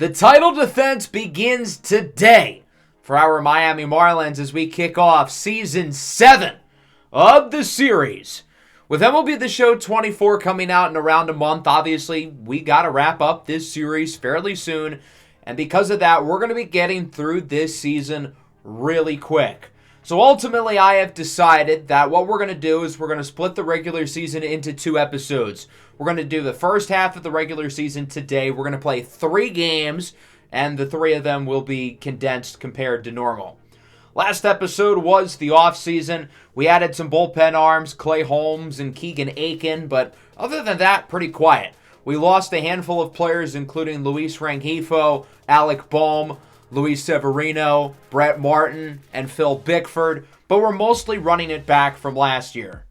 The title defense begins today for our Miami Marlins as we kick off Season 7 of the series. With MLB The Show 24 coming out in around a month, obviously, we got to wrap up this series fairly soon. And because of that, we're going to be getting through this season really quick. So ultimately, I have decided that what we're going to do is we're going to split the regular season into 2 episodes. We're going to do the first half of the regular season today. We're going to play 3 games, and the 3 of them will be condensed compared to normal. Last episode was the offseason. We added some bullpen arms, Clay Holmes and Keegan Aiken, but other than that, pretty quiet. We lost a handful of players, including Luis Rengifo, Alec Bohm, Luis Severino, Brett Martin, and Phil Bickford, but we're mostly running it back from last year.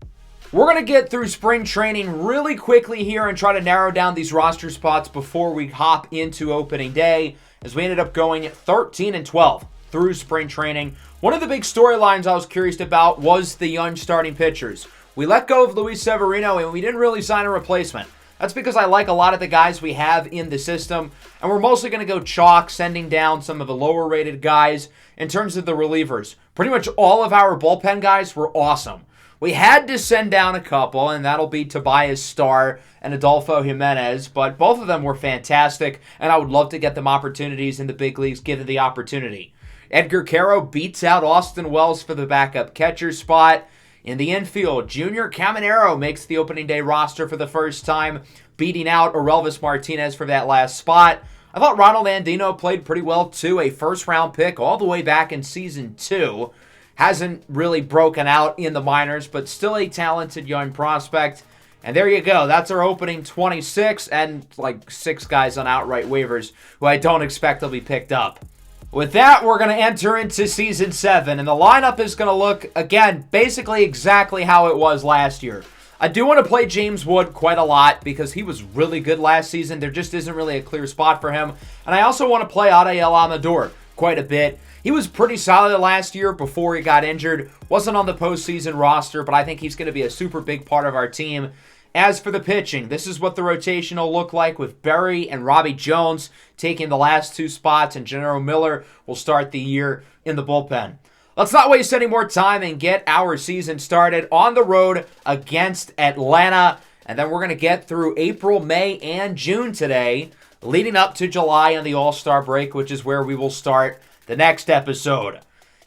We're going to get through spring training really quickly here and try to narrow down these roster spots before we hop into opening day, as we ended up going 13-12 through spring training. One of the big storylines I was curious about was the young starting pitchers. We let go of Luis Severino and we didn't really sign a replacement. That's because I like a lot of the guys we have in the system, and we're mostly going to go chalk, sending down some of the lower-rated guys. In terms of the relievers, pretty much all of our bullpen guys were awesome. We had to send down a couple, and that'll be Tobias Starr and Adolfo Jimenez, but both of them were fantastic, and I would love to get them opportunities in the big leagues given the opportunity. Edgar Caro beats out Austin Wells for the backup catcher spot. In the infield, Junior Caminero makes the opening day roster for the first time, beating out Orelvis Martinez for that last spot. I thought Ronald Andino played pretty well too, a first-round pick all the way back in Season 2. Hasn't really broken out in the minors, but still a talented young prospect. And there you go. That's our opening 26 and like 6 guys on outright waivers who I don't expect will be picked up. With that, we're going to enter into Season 7, and the lineup is going to look, again, basically exactly how it was last year. I do want to play James Wood quite a lot because he was really good last season. There just isn't really a clear spot for him. And I also want to play Adael Amador quite a bit. He was pretty solid last year before he got injured. Wasn't on the postseason roster, but I think he's going to be a super big part of our team. As for the pitching, this is what the rotation will look like with Berry and Robbie Jones taking the last 2 spots, and Gennaro Miller will start the year in the bullpen. Let's not waste any more time and get our season started on the road against Atlanta. And then we're going to get through April, May, and June today, leading up to July and the All-Star break, which is where we will start the next episode.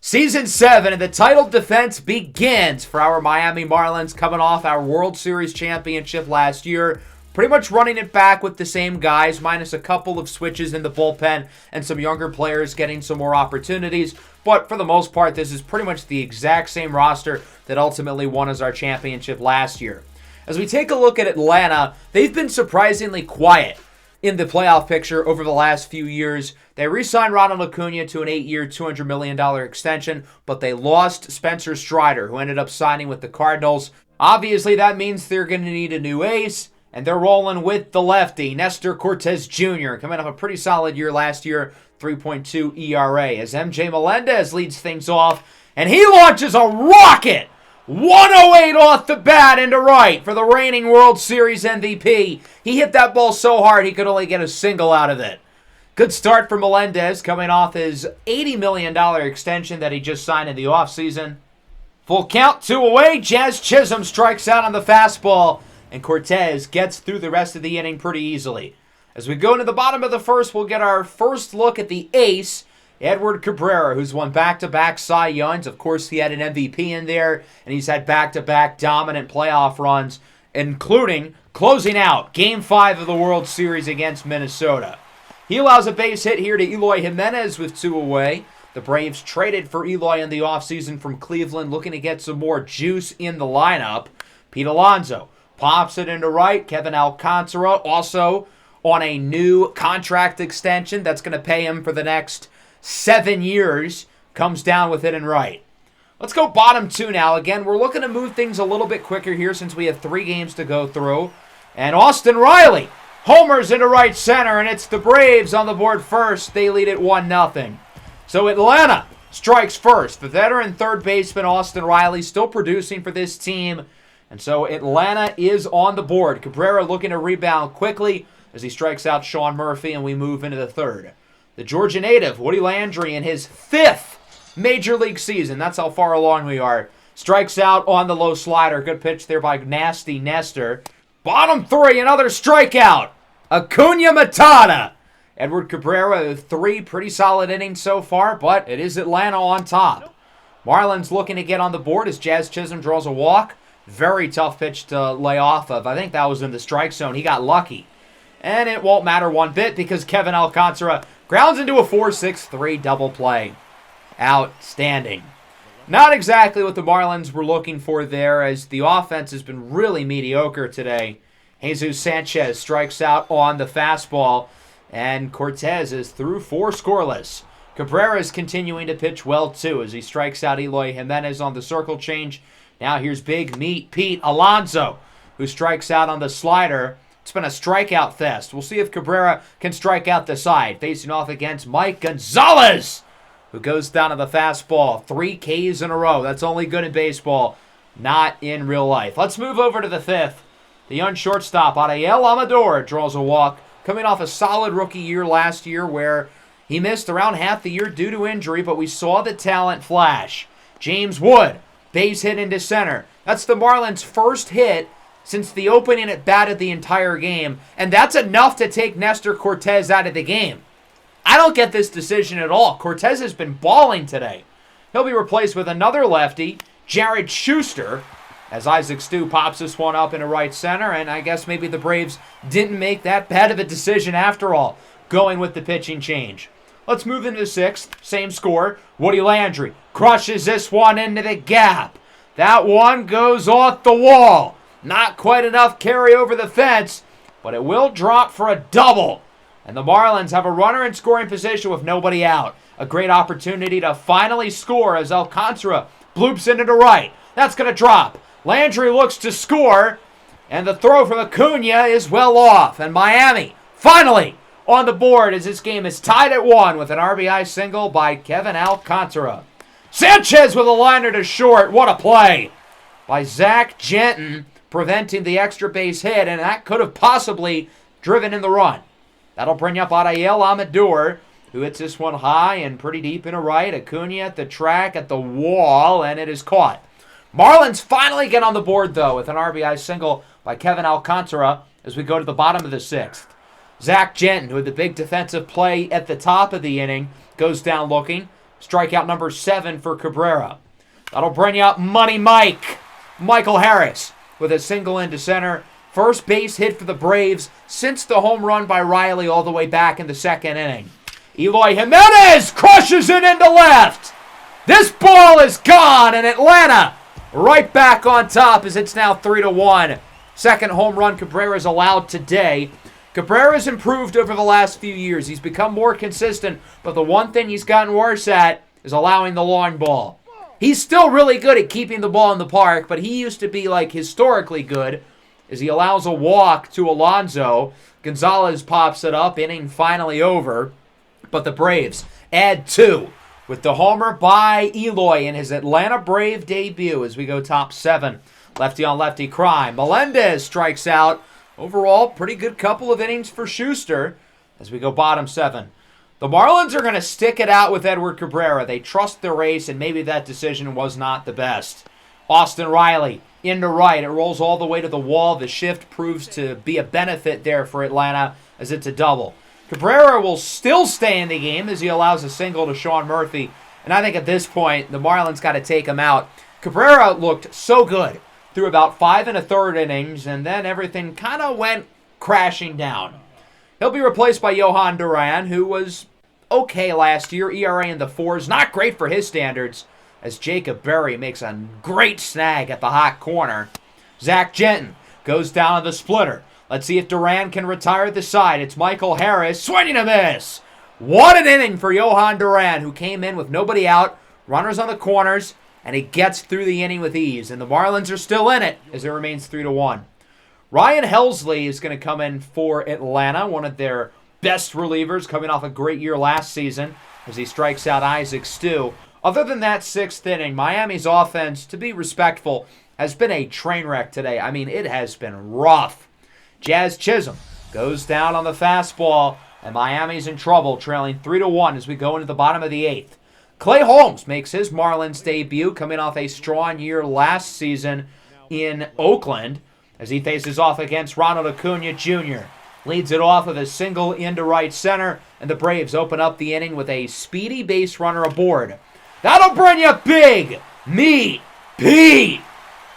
Season 7 and the title defense begins for our Miami Marlins, coming off our World Series championship last year. Pretty much running it back with the same guys, minus a couple of switches in the bullpen and some younger players getting some more opportunities. But for the most part, this is pretty much the exact same roster that ultimately won us our championship last year. As we take a look at Atlanta, they've been surprisingly quiet in the playoff picture over the last few years. They re-signed Ronald Acuna to an 8-year, $200 million extension, but they lost Spencer Strider, who ended up signing with the Cardinals. Obviously, that means they're going to need a new ace, and they're rolling with the lefty, Nestor Cortes Jr., coming off a pretty solid year last year, 3.2 ERA, as MJ Melendez leads things off, and he launches a rocket! 108 off the bat into right for the reigning World Series MVP. He hit that ball so hard he could only get a single out of it. Good start for Melendez, coming off his $80 million extension that he just signed in the offseason. Full count, 2 away. Jazz Chisholm strikes out on the fastball, and Cortez gets through the rest of the inning pretty easily. As we go into the bottom of the first, we'll get our first look at the ace, Edward Cabrera, who's won back-to-back Cy Youngs. Of course, he had an MVP in there, and he's had back-to-back dominant playoff runs, including closing out Game 5 of the World Series against Minnesota. He allows a base hit here to Eloy Jimenez with 2 away. The Braves traded for Eloy in the offseason from Cleveland, looking to get some more juice in the lineup. Pete Alonso pops it into right. Kevin Alcantara also on a new contract extension that's going to pay him for the next 7 years, comes down with it in right. Let's go bottom 2 now. Again, we're looking to move things a little bit quicker here since we have 3 games to go through. And Austin Riley homers into right center, and it's the Braves on the board first. They lead it 1-0. So Atlanta strikes first. The veteran third baseman Austin Riley still producing for this team. And so Atlanta is on the board. Cabrera looking to rebound quickly. as he strikes out Sean Murphy, and we move into the third. The Georgia native, Woody Landry, in his 5th Major League season, that's how far along we are, strikes out on the low slider. Good pitch there by Nasty Nestor. Bottom 3, another strikeout. Acuna Matata. Edward Cabrera, 3 pretty solid innings so far, but it is Atlanta on top. Marlins looking to get on the board as Jazz Chisholm draws a walk. Very tough pitch to lay off of. I think that was in the strike zone. He got lucky. And it won't matter one bit because Kevin Alcantara grounds into a 4-6-3 double play. Outstanding. Not exactly what the Marlins were looking for there, as the offense has been really mediocre today. Jesus Sanchez strikes out on the fastball, and Cortez is through 4 scoreless. Cabrera is continuing to pitch well, too, as he strikes out Eloy Jimenez on the circle change. Now here's Big Meat Pete Alonso, who strikes out on the slider. It's been a strikeout fest. We'll see if Cabrera can strike out the side. Facing off against Mike Gonzalez, who goes down to the fastball. 3 Ks in a row. That's only good in baseball, not in real life. Let's move over to the 5th. The young shortstop, Ariel Amador, draws a walk, coming off a solid rookie year last year where he missed around half the year due to injury, but we saw the talent flash. James Wood, base hit into center. That's the Marlins' first hit since the opening at bat of the entire game, and that's enough to take Nestor Cortez out of the game. I don't get this decision at all. Cortez has been balling today. He'll be replaced with another lefty, Jared Schuster, as Isaac Stu pops this one up into right center, and I guess maybe the Braves didn't make that bad of a decision after all, going with the pitching change. Let's move into the 6th. Same score. Woody Landry crushes this one into the gap. That one goes off the wall. Not quite enough carry over the fence, but it will drop for a double. And the Marlins have a runner in scoring position with nobody out. A great opportunity to finally score as Alcantara bloops into the right. That's going to drop. Landry looks to score, and the throw from Acuna is well off. And Miami finally on the board as this game is tied at 1 with an RBI single by Kevin Alcantara. Sanchez with a liner to short. What a play by Zach Genton, preventing the extra base hit, and that could have possibly driven in the run. That'll bring up Ariel Amador, who hits this one high and pretty deep in a right. Acuna at the track, at the wall, and it is caught. Marlins finally get on the board, though, with an RBI single by Kevin Alcantara as we go to the bottom of the 6th. Zach Genton, who had the big defensive play at the top of the inning, goes down looking. Strikeout number 7 for Cabrera. That'll bring up Money Mike. Michael Harris with a single into center. First base hit for the Braves since the home run by Riley all the way back in the 2nd inning. Eloy Jimenez crushes it into left. This ball is gone, and Atlanta right back on top as it's now 3-1. Second home run Cabrera's allowed today. Cabrera's improved over the last few years. He's become more consistent, but the one thing he's gotten worse at is allowing the long ball. He's still really good at keeping the ball in the park, but he used to be like historically good as he allows a walk to Alonso. Gonzalez pops it up, inning finally over, but the Braves add 2 with the homer by Eloy in his Atlanta Brave debut as we go top 7. Lefty on lefty crime. Melendez strikes out. Overall, pretty good couple of innings for Schuster as we go bottom 7. The Marlins are going to stick it out with Edward Cabrera. They trust their ace, and maybe that decision was not the best. Austin Riley into right. It rolls all the way to the wall. The shift proves to be a benefit there for Atlanta as it's a double. Cabrera will still stay in the game as he allows a single to Sean Murphy. And I think at this point, the Marlins got to take him out. Cabrera looked so good through about 5 1/3 innings, and then everything kind of went crashing down. He'll be replaced by Johan Duran, who was okay last year. ERA in the 4s, not great for his standards, as Jacob Berry makes a great snag at the hot corner. Zach Genton goes down to the splitter. Let's see if Duran can retire the side. It's Michael Harris, swinging a miss. What an inning for Johan Duran, who came in with nobody out, runners on the corners, and he gets through the inning with ease. And the Marlins are still in it as it remains 3-1. Ryan Helsley is going to come in for Atlanta, one of their best relievers, coming off a great year last season as he strikes out Isaac Stu. Other than that 6th inning, Miami's offense, to be respectful, has been a train wreck today. I mean, it has been rough. Jazz Chisholm goes down on the fastball, and Miami's in trouble, trailing 3-1 as we go into the bottom of the 8th. Clay Holmes makes his Marlins debut, coming off a strong year last season in Oakland, as he faces off against Ronald Acuna Jr. Leads it off with a single into right center, and the Braves open up the inning with a speedy base runner aboard. That'll bring you Big Meat Pete,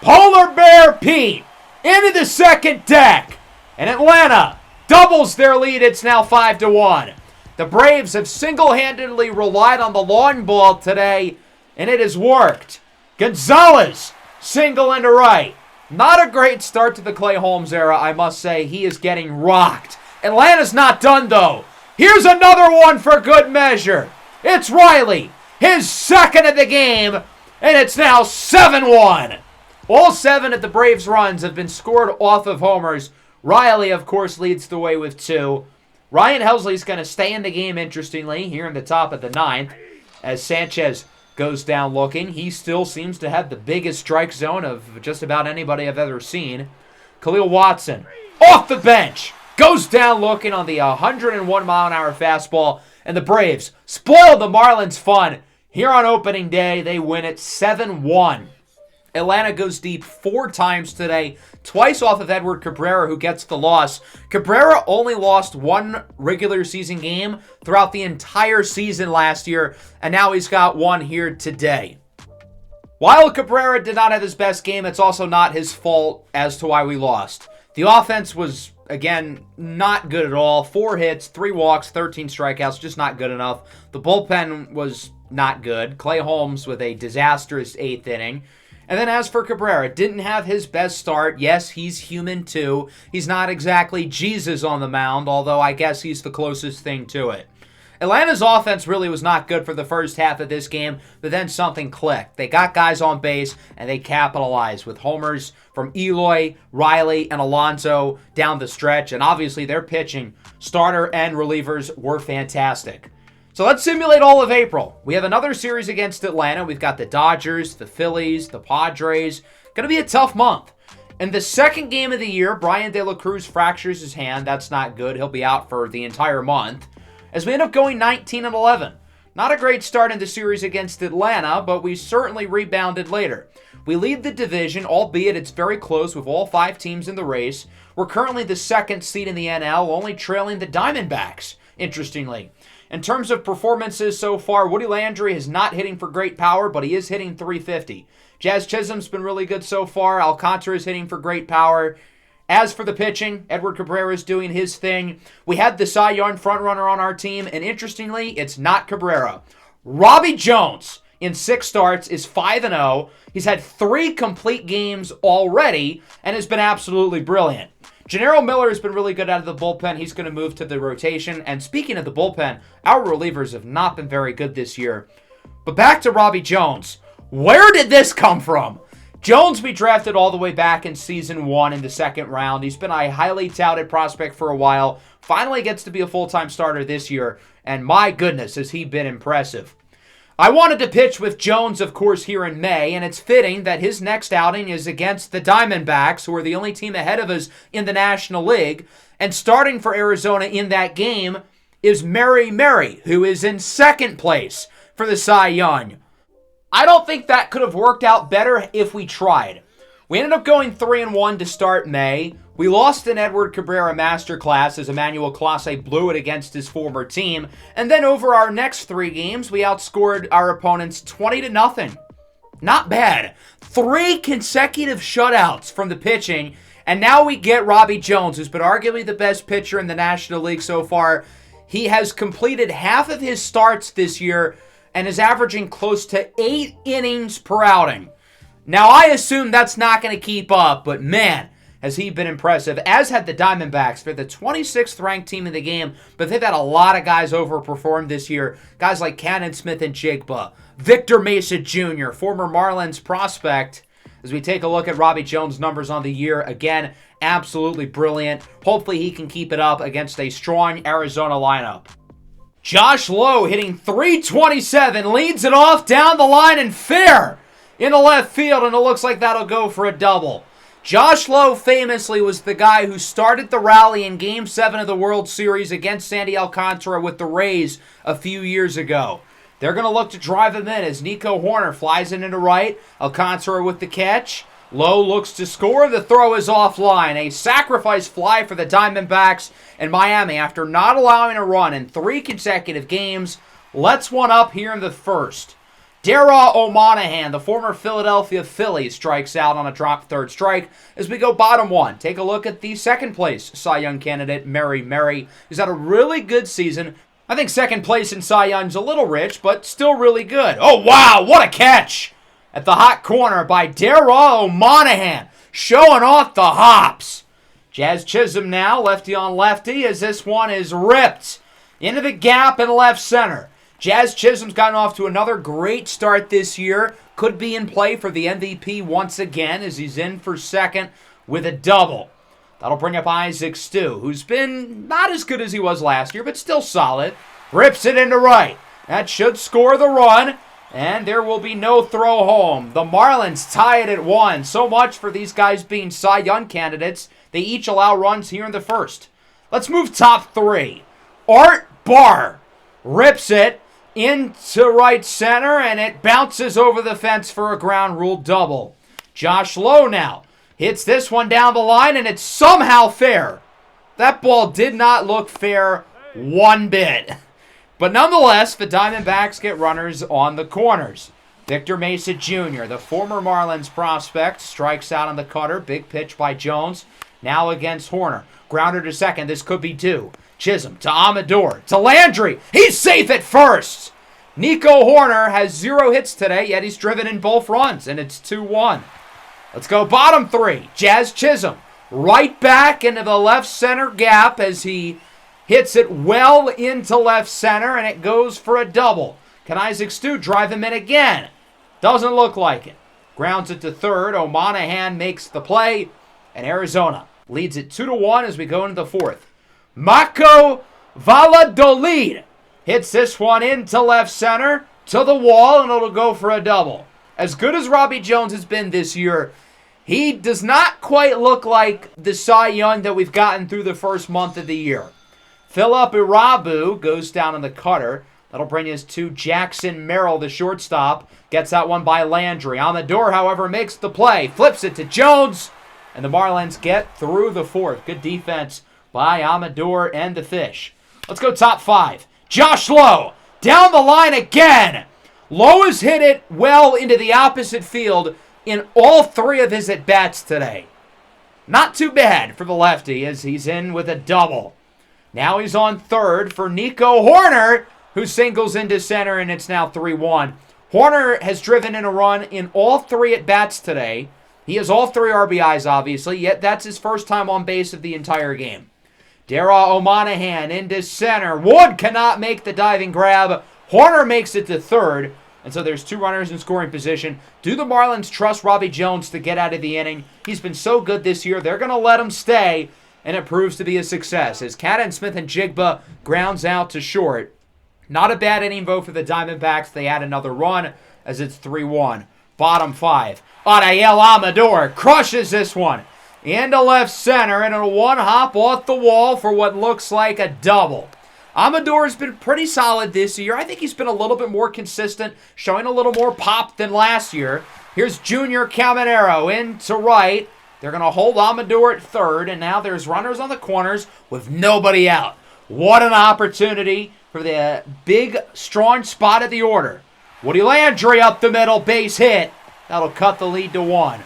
Polar Bear Pete, into the second deck. And Atlanta doubles their lead. It's now 5-1. The Braves have single-handedly relied on the long ball today, and it has worked. Gonzalez, single into right. Not a great start to the Clay Holmes era, I must say. He is getting rocked. Atlanta's not done, though. Here's another one for good measure. It's Riley, his second of the game, and it's now 7-1. All 7 of the Braves' runs have been scored off of homers. Riley, of course, leads the way with 2. Ryan Helsley's going to stay in the game, interestingly, here in the top of the 9th, as Sanchez goes down looking. He still seems to have the biggest strike zone of just about anybody I've ever seen. Khalil Watson, off the bench, goes down looking on the 101-mile-an-hour fastball, and the Braves spoiled the Marlins' fun. Here on opening day, they win it 7-1. Atlanta goes deep 4 times today, twice off of Edward Cabrera, who gets the loss. Cabrera only lost 1 regular season game throughout the entire season last year, and now he's got 1 here today. While Cabrera did not have his best game, it's also not his fault as to why we lost. The offense was, again, not good at all. 4 hits, 3 walks, 13 strikeouts, just not good enough. The bullpen was not good. Clay Holmes with a disastrous 8th inning. And then as for Cabrera, didn't have his best start. Yes, he's human too. He's not exactly Jesus on the mound, although I guess he's the closest thing to it. Atlanta's offense really was not good for the first half of this game, but then something clicked. They got guys on base, and they capitalized with homers from Eloy, Riley, and Alonso down the stretch, and obviously their pitching, starter and relievers, were fantastic. So let's simulate all of April. We have another series against Atlanta. We've got the Dodgers, the Phillies, the Padres. Going to be a tough month. In the second game of the year, Brian De La Cruz fractures his hand. That's not good. He'll be out for the entire month. As we end up going 19-11. Not a great start in the series against Atlanta, but we certainly rebounded later. We lead the division, albeit it's very close with all 5 teams in the race. We're currently the 2nd seed in the NL, only trailing the Diamondbacks, interestingly. In terms of performances so far, Woody Landry is not hitting for great power, but he is hitting .350. Jazz Chisholm's been really good so far. Alcantara is hitting for great power. As for the pitching, Edward Cabrera is doing his thing. We had the Cy Young frontrunner on our team, and interestingly, it's not Cabrera. Robbie Jones, in 6 starts, is 5-0. He's had 3 complete games already, and has been absolutely brilliant. Gennaro Miller has been really good out of the bullpen. He's going to move to the rotation. And speaking of the bullpen, our relievers have not been very good this year. But back to Robbie Jones. Where did this come from? Jones we drafted all the way back in season 1 in the 2nd round. He's been a highly touted prospect for a while. Finally gets to be a full-time starter this year. And my goodness, has he been impressive. I wanted to pitch with Jones, of course, here in May, and it's fitting that his next outing is against the Diamondbacks, who are the only team ahead of us in the National League. And starting for Arizona in that game is Mary, who is in 2nd place for the Cy Young. I don't think that could have worked out better if we tried. We ended up going 3-1 to start May. We lost an Edward Cabrera masterclass as Emmanuel Clase blew it against his former team. And then over our next 3 games, we outscored our opponents 20-0. Not bad. 3 consecutive shutouts from the pitching. And now we get Robbie Jones, who's been arguably the best pitcher in the National League so far. He has completed half of his starts this year and is averaging close to 8 innings per outing. Now, I assume that's not going to keep up, but man, has he been impressive, as had the Diamondbacks. They're the 26th ranked team in the game, but they've had a lot of guys overperform this year. Guys like Cannon Smith and Jigba, Victor Mesa Jr., former Marlins prospect. As we take a look at Robbie Jones' numbers on the year, again, absolutely brilliant. Hopefully he can keep it up against a strong Arizona lineup. Josh Lowe hitting .327, leads it off down the line and fair into left field, and it looks like that'll go for a double. Josh Lowe famously was the guy who started the rally in Game 7 of the World Series against Sandy Alcantara with the Rays a few years ago. They're going to look to drive him in as Nico Hoerner flies in into right. Alcantara with the catch. Lowe looks to score. The throw is offline. A sacrifice fly for the Diamondbacks and Miami after not allowing a run in 3 consecutive games. Let's one up here in the first. Darrell O'Monahan, the former Philadelphia Philly, strikes out on a drop third strike as we go bottom 1. Take a look at the second place Cy Young candidate, Mary, who's had a really good season. I think second place in Cy Young's a little rich, but still really good. Oh, wow, what a catch at the hot corner by Darrell O'Monahan, showing off the hops. Jazz Chisholm now, lefty on lefty, as this one is ripped into the gap in left center. Jazz Chisholm's gotten off to another great start this year. Could be in play for the MVP once again as he's in for second with a double. That'll bring up Isaac Stu, who's been not as good as he was last year, but still solid. Rips it into right. That should score the run, and there will be no throw home. The Marlins tie it at 1. So much for these guys being Cy Young candidates. They each allow runs here in the first. Let's move top 3. Art Barr rips it into right center, and it bounces over the fence for a ground rule double. Josh Lowe now hits this one down the line, and it's somehow fair. That ball did not look fair one bit. But nonetheless, the Diamondbacks get runners on the corners. Victor Mesa Jr., the former Marlins prospect, strikes out on the cutter. Big pitch by Jones. Now against Hoerner. Grounder to second. This could be 2. Chisholm to Amador to Landry. He's safe at first. Nico Hoerner has 0 hits today, yet he's driven in both runs, and it's 2-1. Let's go bottom 3. Jazz Chisholm right back into the left center gap as he hits it well into left center, and it goes for a double. Can Isaac Stu drive him in again? Doesn't look like it. Grounds it to third. O'Monahan makes the play, and Arizona leads it 2-1 as we go into the fourth. Mako Valladolid hits this one into left center to the wall, and it'll go for a double. As good as Robbie Jones has been this year, he does not quite look like the Cy Young that we've gotten through the first month of the year. Philip Irabu goes down in the cutter. That'll bring us to Jackson Merrill, the shortstop. Gets that one by Landry. Amador, however, makes the play. Flips it to Jones. And the Marlins get through the fourth. Good defense by Amador and the Fish. Let's go top 5. Josh Lowe down the line again. Lowe has hit it well into the opposite field in all 3 of his at-bats today. Not too bad for the lefty as he's in with a double. Now he's on third for Nico Hoerner, who singles into center, and it's now 3-1. Hoerner has driven in a run in all 3 at-bats today. He has all 3 RBIs, obviously, yet that's his first time on base of the entire game. Darrell O'Monahan into center. Wood cannot make the diving grab. Hoerner makes it to third, and so there's 2 runners in scoring position. Do the Marlins trust Robbie Jones to get out of the inning? He's been so good this year. They're going to let him stay, and it proves to be a success as Cadden Smith and Jigba grounds out to short. Not a bad inning vote for the Diamondbacks. They add another run as it's 3-1. Bottom 5. Ariel Amador crushes this one into left center, and a one-hop off the wall for what looks like a double. Amador's been pretty solid this year. I think he's been a little bit more consistent, showing a little more pop than last year. Here's Junior Caminero into right. They're going to hold Amador at third, and now there's runners on the corners with nobody out. What an opportunity for the big, strong spot at the order. Woody Landry up the middle, base hit. That'll cut the lead to 1.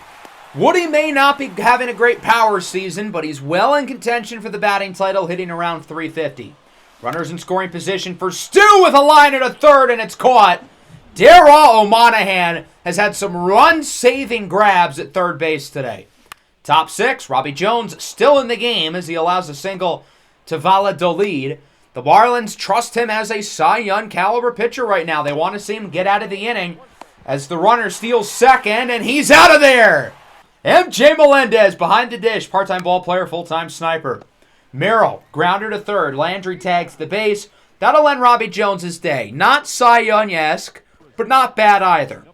Woody may not be having a great power season, but he's well in contention for the batting title, hitting around 350. Runners in scoring position for Stu with a line at a third, and it's caught. Darrell O'Monahan has had some run-saving grabs at third base today. Top 6, Robbie Jones still in the game as he allows a single to Valladolid. The Marlins trust him as a Cy Young caliber pitcher right now. They want to see him get out of the inning as the runner steals second, and he's out of there. MJ Melendez behind the dish, part-time ball player, full-time sniper. Merrill, grounder to third. Landry tags the base. That'll end Robbie Jones' day. Not Cy Young-esque, but not bad either.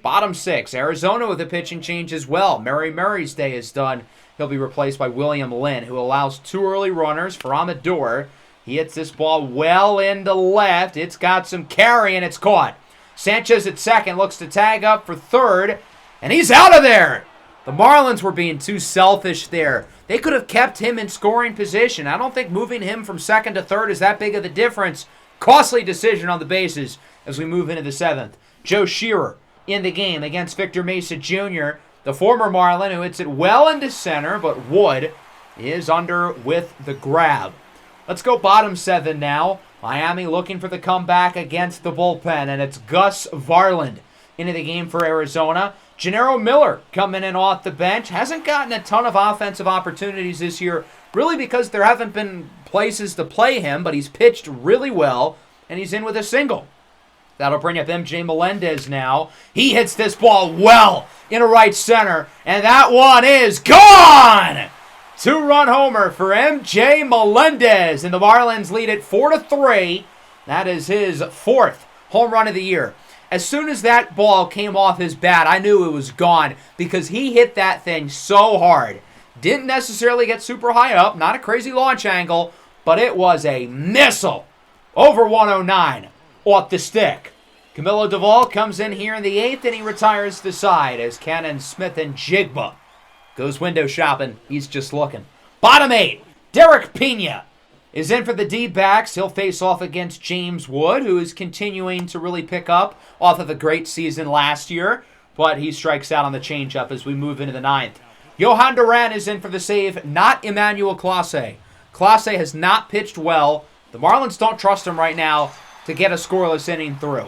Bottom 6, Arizona with a pitching change as well. Murray's day is done. He'll be replaced by William Lynn, who allows 2 early runners for Amador. He hits this ball well into left. It's got some carry, and it's caught. Sanchez at second looks to tag up for third, and he's out of there. The Marlins were being too selfish there. They could have kept him in scoring position. I don't think moving him from second to third is that big of a difference. Costly decision on the bases as we move into the 7th. Joe Shearer in the game against Victor Mesa Jr., the former Marlin, who hits it well into center, but Wood is under with the grab. Let's go bottom 7 now. Miami looking for the comeback against the bullpen, and it's Gus Varland into the game for Arizona. Gennaro Miller coming in off the bench. Hasn't gotten a ton of offensive opportunities this year, really because there haven't been places to play him, but he's pitched really well, and he's in with a single. That'll bring up MJ Melendez now. He hits this ball well into right center, and that one is gone! 2-run homer for MJ Melendez, and the Marlins lead it 4-3. That is his 4th home run of the year. As soon as that ball came off his bat, I knew it was gone because he hit that thing so hard. Didn't necessarily get super high up, not a crazy launch angle, but it was a missile over 109 off the stick. Camilo Duvall comes in here in the 8th, and he retires to the side as Cannon Smith and Jigba goes window shopping. He's just looking. Bottom 8, Derek Pena is in for the D-backs. He'll face off against James Wood, who is continuing to really pick up off of a great season last year, but he strikes out on the changeup as we move into the 9th. Johan Duran is in for the save, not Emmanuel Clase. Clase has not pitched well. The Marlins don't trust him right now to get a scoreless inning through.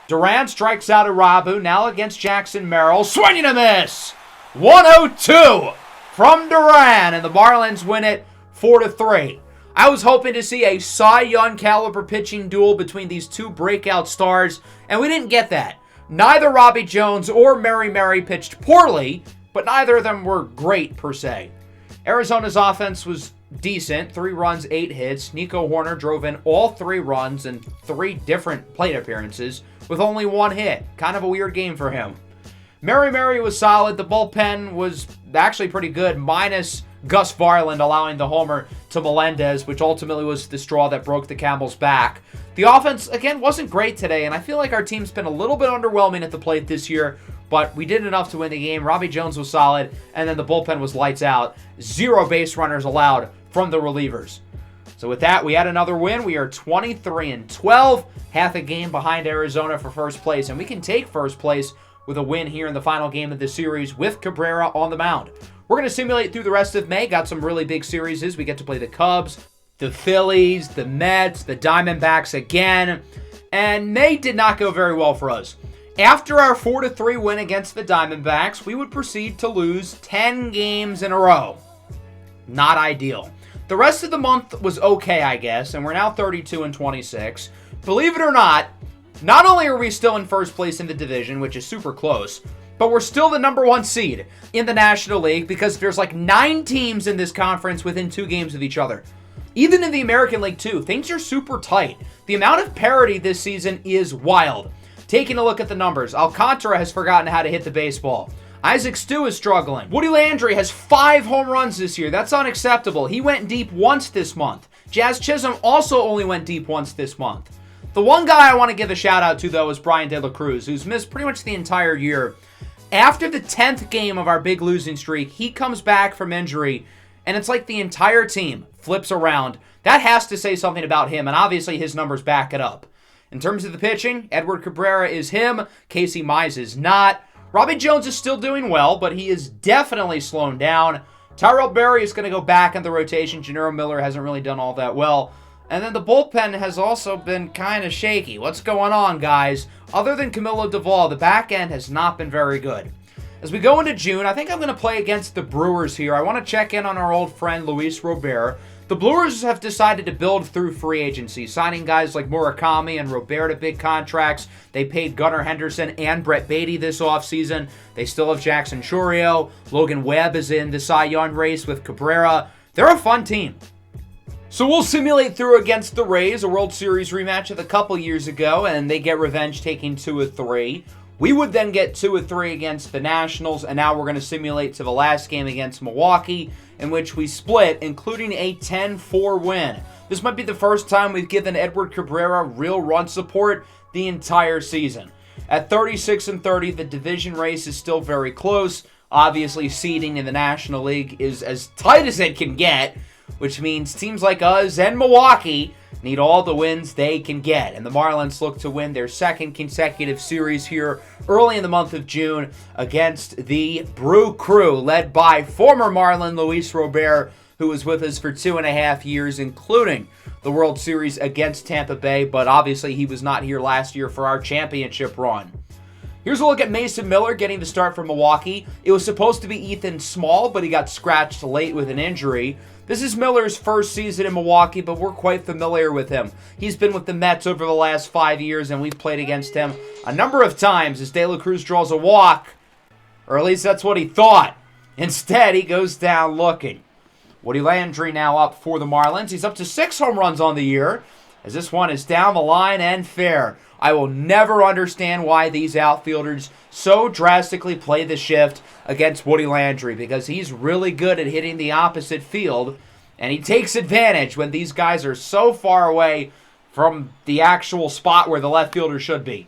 Duran strikes out Arabu, now against Jackson Merrill. Swing and a miss! 102 from Duran, and the Marlins win it 4-3. I was hoping to see a Cy Young caliber pitching duel between these 2 breakout stars, and we didn't get that. Neither Robbie Jones or Murray pitched poorly, but neither of them were great per se. Arizona's offense was decent, 3 runs, 8 hits. Nico Horner drove in all 3 runs in 3 different plate appearances with only 1 hit. Kind of a weird game for him. Murray was solid. The bullpen was actually pretty good, minus Gus Varland allowing the homer to Melendez, which ultimately was the straw that broke the camel's back. The offense, again, wasn't great today, and I feel like our team's been a little bit underwhelming at the plate this year, but we did enough to win the game. Robbie Jones was solid, and then the bullpen was lights out. 0 base runners allowed from the relievers. So with that, we had another win. We are 23-12, half a game behind Arizona for first place, and we can take first place with a win here in the final game of the series with Cabrera on the mound. We're going to simulate through the rest of May. Got some really big series. We get to play the Cubs, the Phillies, the Mets, the Diamondbacks again. And May did not go very well for us. After our 4-3 win against the Diamondbacks, we would proceed to lose 10 games in a row. Not ideal. The rest of the month was okay, I guess, and we're now 32-26. Believe it or not only are we still in first place in the division, which is super close, but we're still the number 1 seed in the National League because there's like 9 teams in this conference within 2 games of each other. Even in the American League, too, things are super tight. The amount of parity this season is wild. Taking a look at the numbers, Alcantara has forgotten how to hit the baseball. Isaac Stu is struggling. Woody Landry has 5 home runs this year. That's unacceptable. He went deep once this month. Jazz Chisholm also only went deep once this month. The one guy I want to give a shout out to, though, is Brian De La Cruz, who's missed pretty much the entire year. After the 10th game of our big losing streak, he comes back from injury, and it's like the entire team flips around. That has to say something about him, and obviously his numbers back it up. In terms of the pitching, Edward Cabrera is him, Casey Mize is not. Robbie Jones is still doing well, but he is definitely slowing down. Tyrell Berry is going to go back in the rotation. Gennaro Miller hasn't really done all that well. And then the bullpen has also been kind of shaky. What's going on, guys? Other than Camilo Duvall, the back end has not been very good. As we go into June, I think I'm going to play against the Brewers here. I want to check in on our old friend Luis Robert. The Brewers have decided to build through free agency, signing guys like Murakami and Robert to big contracts. They paid Gunnar Henderson and Brett Beatty this offseason. They still have Jackson Chourio. Logan Webb is in the Cy Young race with Cabrera. They're a fun team. So we'll simulate through against the Rays, a World Series rematch of a couple years ago, and they get revenge taking 2 of 3. We would then get 2 of 3 against the Nationals, and now we're going to simulate to the last game against Milwaukee, in which we split, including a 10-4 win. This might be the first time we've given Edward Cabrera real run support the entire season. At 36-30, the division race is still very close. Obviously, seeding in the National League is as tight as it can get, which means teams like us and Milwaukee need all the wins they can get. And the Marlins look to win their second consecutive series here early in the month of June against the Brew Crew, led by former Marlin Luis Robert, who was with us for 2.5 years, including the World Series against Tampa Bay, but obviously he was not here last year for our championship run. Here's a look at Mason Miller getting the start for Milwaukee. It was supposed to be Ethan Small, but he got scratched late with an injury. This is Miller's first season in Milwaukee, but we're quite familiar with him. He's been with the Mets over the last 5 years, and we've played against him a number of times as De La Cruz draws a walk, or at least that's what he thought. Instead, he goes down looking. Woody Landry now up for the Marlins. He's up to 6 home runs on the year, as this one is down the line and fair. I will never understand why these outfielders so drastically play the shift against Woody Landry, because he's really good at hitting the opposite field, and he takes advantage when these guys are so far away from the actual spot where the left fielder should be.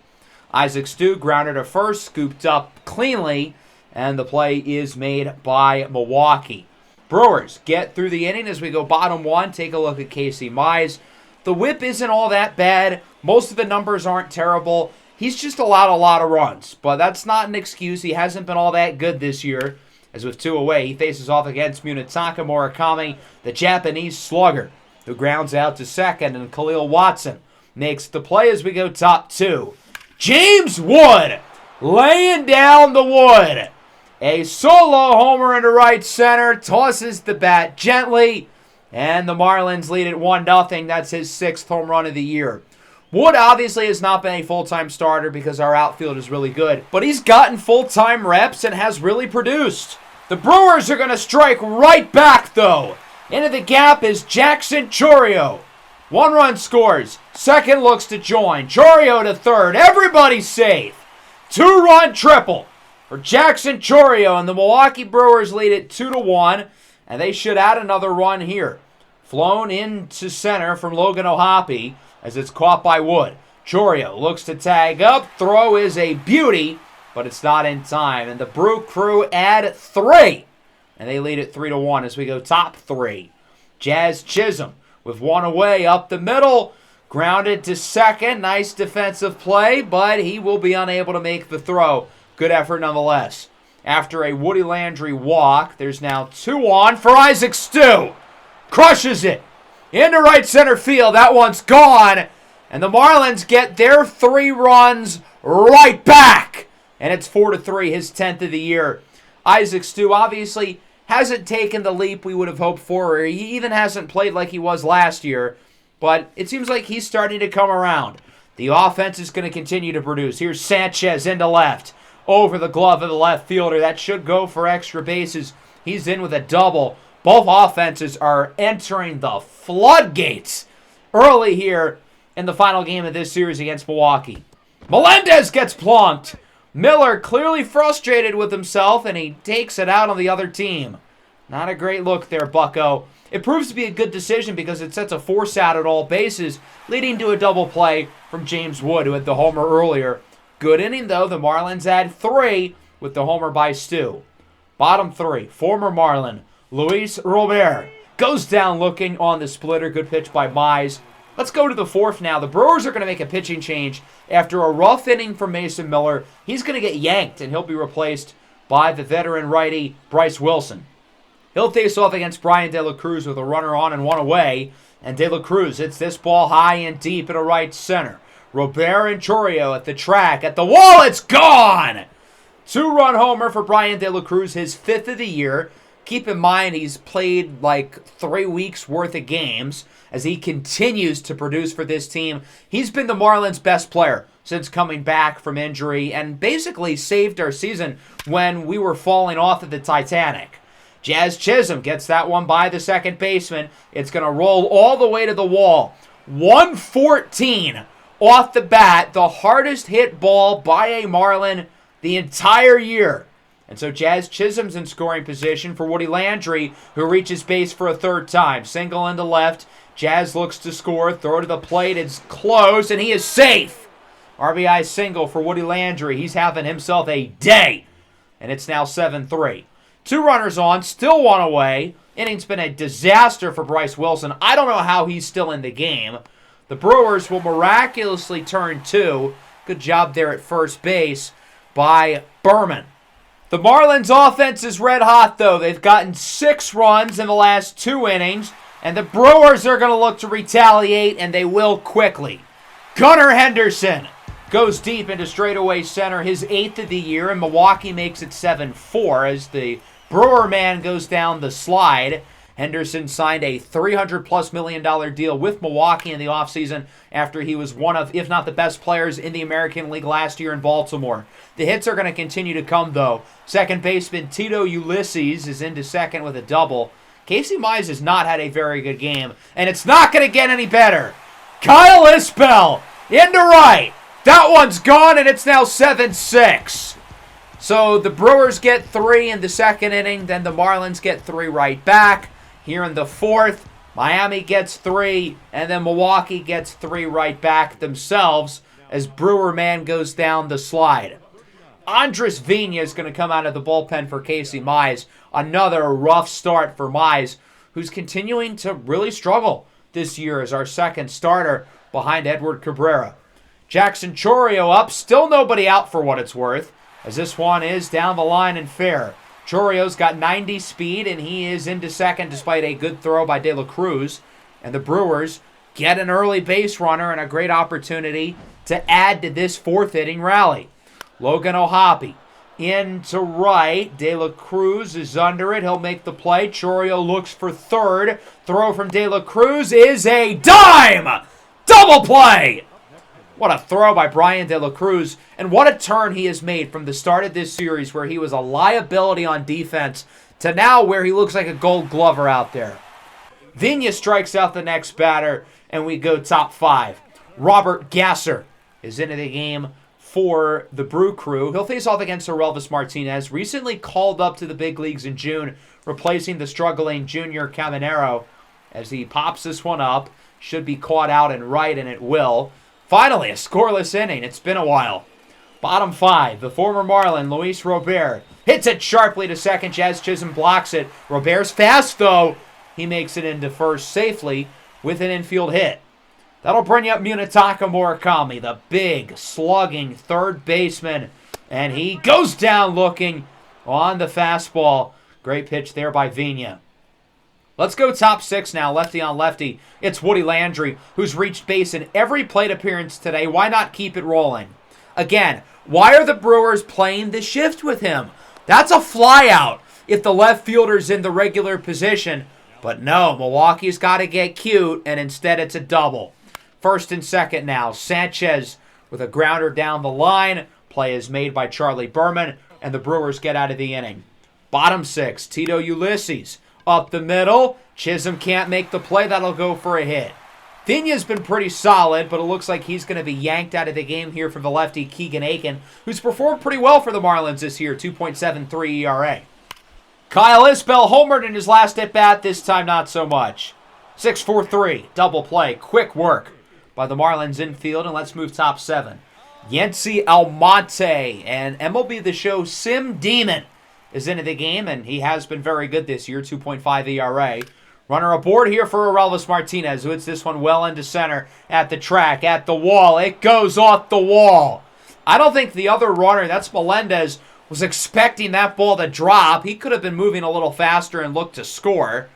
Isaac Stu grounded to first, scooped up cleanly, and the play is made by Milwaukee. Brewers get through the inning as we go bottom 1. Take a look at Casey Mize. The whip isn't all that bad. Most of the numbers aren't terrible. He's just allowed a lot of runs, but that's not an excuse. He hasn't been all that good this year. As with 2 away, he faces off against Munetaka Murakami, the Japanese slugger, who grounds out to second, and Khalil Watson makes the play as we go top 2. James Wood laying down the wood. A solo homer into right center, tosses the bat gently, and the Marlins lead at 1-0. That's his 6th home run of the year. Wood obviously has not been a full-time starter because our outfield is really good, but he's gotten full-time reps and has really produced. The Brewers are going to strike right back, though. Into the gap is Jackson Chourio. 1 run scores. Second looks to join. Chourio to third. Everybody's safe. 2-run triple for Jackson Chourio, and the Milwaukee Brewers lead it 2-1, and they should add another run here. Flown into center from Logan O'Hoppe as it's caught by Wood. Chourio looks to tag up. Throw is a beauty, but it's not in time, and the Brew Crew add 3, and they lead it 3-1 as we go top 3. Jazz Chisholm with 1 away up the middle. Grounded to second. Nice defensive play, but he will be unable to make the throw. Good effort nonetheless. After a Woody Landry walk, there's now 2 on for Isaac Stu. Crushes it into right center field. That one's gone, and the Marlins get their 3 runs right back, and it's 4-3, his 10th of the year. Isaac Stu obviously hasn't taken the leap we would have hoped for, or he even hasn't played like he was last year, but it seems like he's starting to come around. The offense is going to continue to produce. Here's Sanchez into left, over the glove of the left fielder. That should go for extra bases. He's in with a double. Both offenses are entering the floodgates early here in the final game of this series against Milwaukee. Melendez gets plonked. Miller clearly frustrated with himself, and he takes it out on the other team. Not a great look there, bucko. It proves to be a good decision because it sets a force out at all bases, leading to a double play from James Wood, who had the homer earlier. Good inning, though. The Marlins add 3 with the homer by Stu. Bottom 3, former Marlin Luis Robert goes down looking on the splitter. Good pitch by Mize. Let's go to the 4th now. The Brewers are going to make a pitching change after a rough inning from Mason Miller. He's going to get yanked, and he'll be replaced by the veteran righty Bryce Wilson. He'll face off against Brian De La Cruz with a runner on and 1 away, and De La Cruz hits this ball high and deep into right center. Robert and Chourio at the track, at the wall, it's gone! 2-run homer for Brian De La Cruz, his 5th of the year. Keep in mind he's played like 3 weeks worth of games as he continues to produce for this team. He's been the Marlins' best player since coming back from injury and basically saved our season when we were falling off of the Titanic. Jazz Chisholm gets that one by the second baseman. It's going to roll all the way to the wall. 114 off the bat, the hardest hit ball by a Marlin the entire year. And so Jazz Chisholm's in scoring position for Woody Landry, who reaches base for a third time. Single into left. Jazz looks to score. Throw to the plate. It's close, and he is safe. RBI single for Woody Landry. He's having himself a day. And it's now 7-3. 2 runners on, still 1 away. Inning's been a disaster for Bryce Wilson. I don't know how he's still in the game. The Brewers will miraculously turn 2. Good job there at first base by Berman. The Marlins' offense is red hot, though. They've gotten 6 runs in the last 2 innings, and the Brewers are going to look to retaliate, and they will quickly. Gunnar Henderson goes deep into straightaway center, his 8th of the year, and Milwaukee makes it 7-4 as the Brewer man goes down the slide. Henderson signed a $300+ million deal with Milwaukee in the offseason after he was one of, if not the best players in the American League last year in Baltimore. The hits are going to continue to come, though. Second baseman Tito Ulysses is into second with a double. Casey Mize has not had a very good game, and it's not going to get any better. Kyle Isbell into right. That one's gone, and it's now 7-6. So the Brewers get 3 in the second inning, then the Marlins get 3 right back. Here in the 4th, Miami gets 3, and then Milwaukee gets 3 right back themselves as Brewer man goes down the slide. Andres Vina is going to come out of the bullpen for Casey Mize. Another rough start for Mize, who's continuing to really struggle this year as our second starter behind Edward Cabrera. Jackson Chourio up, still nobody out for what it's worth, as this one is down the line and fair. Chourio's got 90 speed, and he is into second despite a good throw by De La Cruz. And the Brewers get an early base runner and a great opportunity to add to this 4th inning rally. Logan O'Hoppe into right. De La Cruz is under it. He'll make the play. Chourio looks for third. Throw from De La Cruz is a dime! Double play! What a throw by Brian De La Cruz, and what a turn he has made from the start of this series where he was a liability on defense to now where he looks like a gold glover out there. Vina strikes out the next batter, and we go top 5. Robert Gasser is into the game for the Brew Crew. He'll face off against Orelvis Martinez, recently called up to the big leagues in June, replacing the struggling Junior Caminero. As he pops this one up, should be caught out and right, and it will. Finally, a scoreless inning. It's been a while. Bottom 5, the former Marlin, Luis Robert, hits it sharply to second. Jazz Chisholm blocks it. Robert's fast, though. He makes it into first safely with an infield hit. That'll bring up Munetaka Murakami, the big, slugging third baseman. And he goes down looking on the fastball. Great pitch there by Vina. Let's go top 6 now, lefty on lefty. It's Woody Landry, who's reached base in every plate appearance today. Why not keep it rolling? Again, why are the Brewers playing the shift with him? That's a flyout if the left fielder's in the regular position. But no, Milwaukee's got to get cute, and instead it's a double. First and second now. Sanchez with a grounder down the line. Play is made by Charlie Berman, and the Brewers get out of the inning. Bottom 6, Tito Ulysses. Up the middle, Chisholm can't make the play. That'll go for a hit. Vina's been pretty solid, but it looks like he's going to be yanked out of the game here from the lefty Keegan Aiken, who's performed pretty well for the Marlins this year, 2.73 ERA. Kyle Isbell homered in his last at-bat, this time not so much. 6-4-3, double play, quick work by the Marlins infield, and let's move top 7. Yency Almonte and MLB The Show Sim Demon is into the game, and he has been very good this year, 2.5 ERA. Runner aboard here for Orelvis Martinez, who hits this one well into center at the track, at the wall. It goes off the wall. I don't think the other runner, that's Melendez, was expecting that ball to drop. He could have been moving a little faster and looked to score.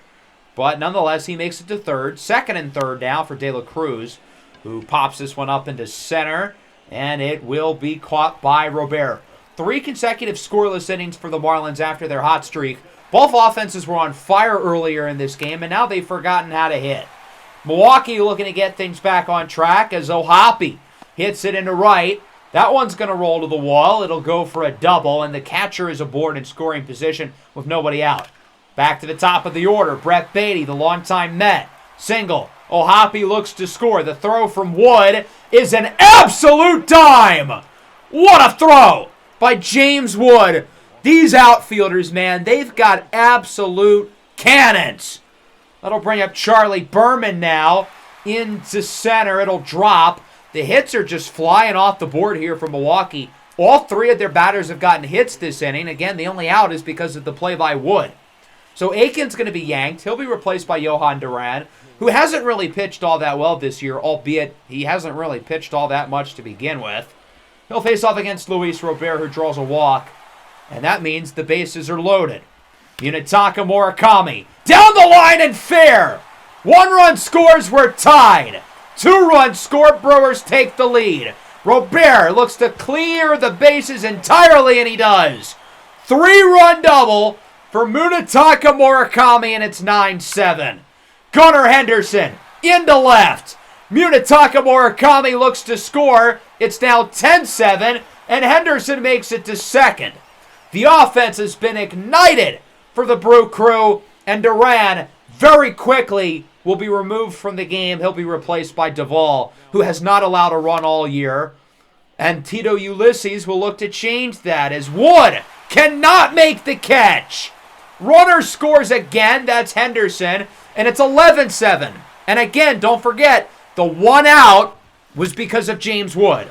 But nonetheless, he makes it to third. Second and third now for De La Cruz, who pops this one up into center, and it will be caught by Robert. 3 consecutive scoreless innings for the Marlins after their hot streak. Both offenses were on fire earlier in this game, and now they've forgotten how to hit. Milwaukee looking to get things back on track as O'Hoppe hits it into right. That one's going to roll to the wall. It'll go for a double, and the catcher is aboard in scoring position with nobody out. Back to the top of the order, Brett Beatty, the longtime Met. Single, O'Hoppe looks to score. The throw from Wood is an absolute dime. What a throw by James Wood. These outfielders, man, they've got absolute cannons. That'll bring up Charlie Berman now into center. It'll drop. The hits are just flying off the board here for Milwaukee. All three of their batters have gotten hits this inning. Again, the only out is because of the play by Wood. So Aiken's going to be yanked. He'll be replaced by Johan Duran, who hasn't really pitched all that well this year, albeit he hasn't really pitched all that much to begin with. He'll face off against Luis Robert, who draws a walk, and that means the bases are loaded. Munetaka Murakami, down the line and fair! 1 run scores, we're tied. 2 runs scored, Brewers take the lead. Robert looks to clear the bases entirely, and he does. 3-run double for Munetaka Murakami, and it's 9-7. Gunnar Henderson into left. Munetaka Murakami looks to score. It's now 10-7, and Henderson makes it to second. The offense has been ignited for the Brew Crew, and Duran very quickly will be removed from the game. He'll be replaced by Duvall, who has not allowed a run all year. And Tito Ulysses will look to change that as Wood cannot make the catch. Runner scores again. That's Henderson. And it's 11-7. And again, don't forget, the 1 out was because of James Wood.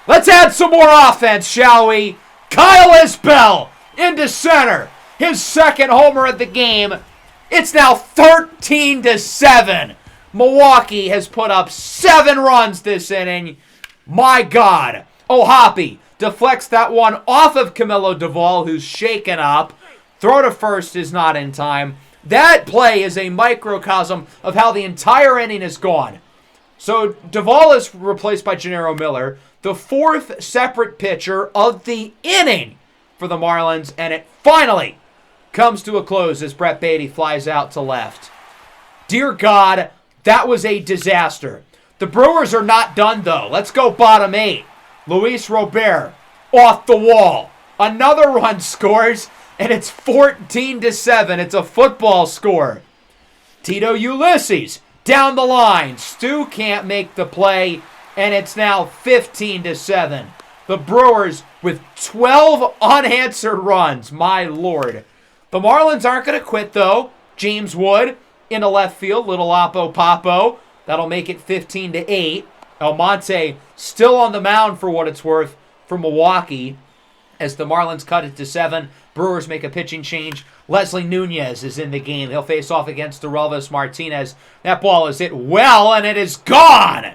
Let's add some more offense, shall we? Kyle Isbell into center. His second homer of the game. It's now 13-7. Milwaukee has put up 7 runs this inning. My God. O'Hoppe deflects that one off of Camilo Duvall, who's shaken up. Throw to first is not in time. That play is a microcosm of how the entire inning is gone. So Duvall is replaced by Gennaro Miller, the 4th separate pitcher of the inning for the Marlins, and it finally comes to a close as Brett Beatty flies out to left. Dear God, that was a disaster. The Brewers are not done, though. Let's go bottom 8. Luis Robert off the wall. Another run scores, and it's 14-7. It's a football score. Tito Ulysses down the line. Stu can't make the play, and it's now 15-7. The Brewers with 12 unanswered runs. My Lord. The Marlins aren't going to quit, though. James Wood into left field. Little Oppo Popo. That'll make it 15-8. Almonte still on the mound for what it's worth for Milwaukee as the Marlins cut it to 7. Brewers make a pitching change. Leslie Nunez is in the game. He'll face off against Aurelvis Martinez. That ball is hit well, and it is gone.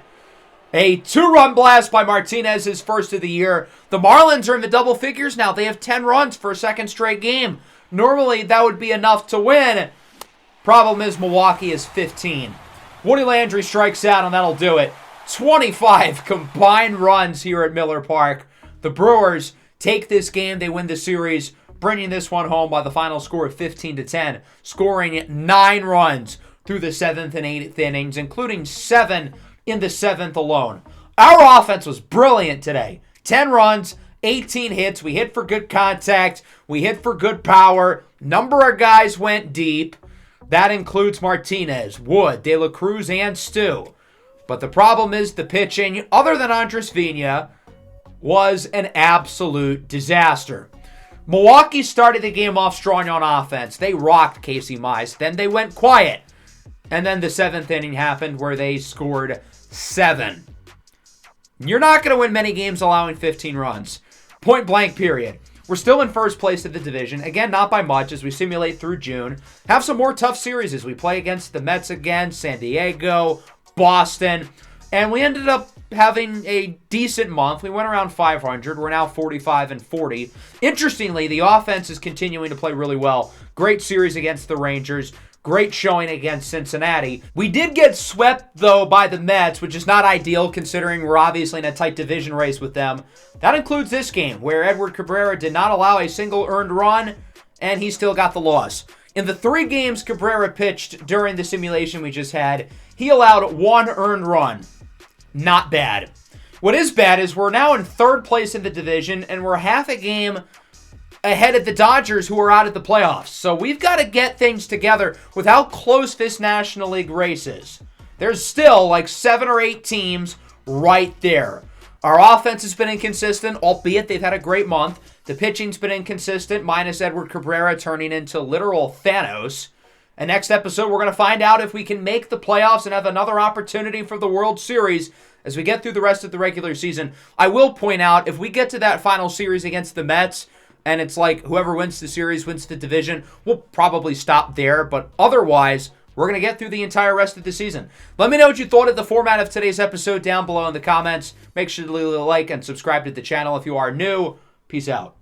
A 2-run blast by Martinez, his first of the year. The Marlins are in the double figures now. They have 10 runs for a second straight game. Normally, that would be enough to win. Problem is Milwaukee is 15. Woody Landry strikes out, and that'll do it. 25 combined runs here at Miller Park. The Brewers take this game. They win the series, bringing this one home by the final score of 15-10, scoring 9 runs through the 7th and 8th innings, including 7 in the 7th alone. Our offense was brilliant today. 10 runs, 18 hits. We hit for good contact. We hit for good power. Number of guys went deep. That includes Martinez, Wood, De La Cruz, and Stu. But the problem is the pitching, other than Andres Vina, was an absolute disaster. Milwaukee started the game off strong on offense. They rocked Casey Mize. Then they went quiet. And then the 7th inning happened where they scored 7. You're not going to win many games allowing 15 runs. Point blank, period. We're still in first place of the division. Again, not by much as we simulate through June. Have some more tough series as we play against the Mets again, San Diego, Boston. And we ended up having a decent month. We went around 500. We're now 45-40. Interestingly, the offense is continuing to play really well. Great series against the Rangers. Great showing against Cincinnati. We did get swept, though, by the Mets, which is not ideal considering we're obviously in a tight division race with them. That includes this game, where Edward Cabrera did not allow a single earned run, and he still got the loss. In the 3 games Cabrera pitched during the simulation we just had, he allowed 1 earned run. Not bad. What is bad is we're now in 3rd place in the division, and we're half a game ahead of the Dodgers, who are out of the playoffs. So we've got to get things together with how close this National League race is. There's still like 7 or 8 teams right there. Our offense has been inconsistent, albeit they've had a great month. The pitching's been inconsistent, minus Edward Cabrera turning into literal Thanos. And next episode, we're going to find out if we can make the playoffs and have another opportunity for the World Series as we get through the rest of the regular season. I will point out, if we get to that final series against the Mets, and it's like whoever wins the series wins the division, we'll probably stop there. But otherwise, we're going to get through the entire rest of the season. Let me know what you thought of the format of today's episode down below in the comments. Make sure to leave a like and subscribe to the channel if you are new. Peace out.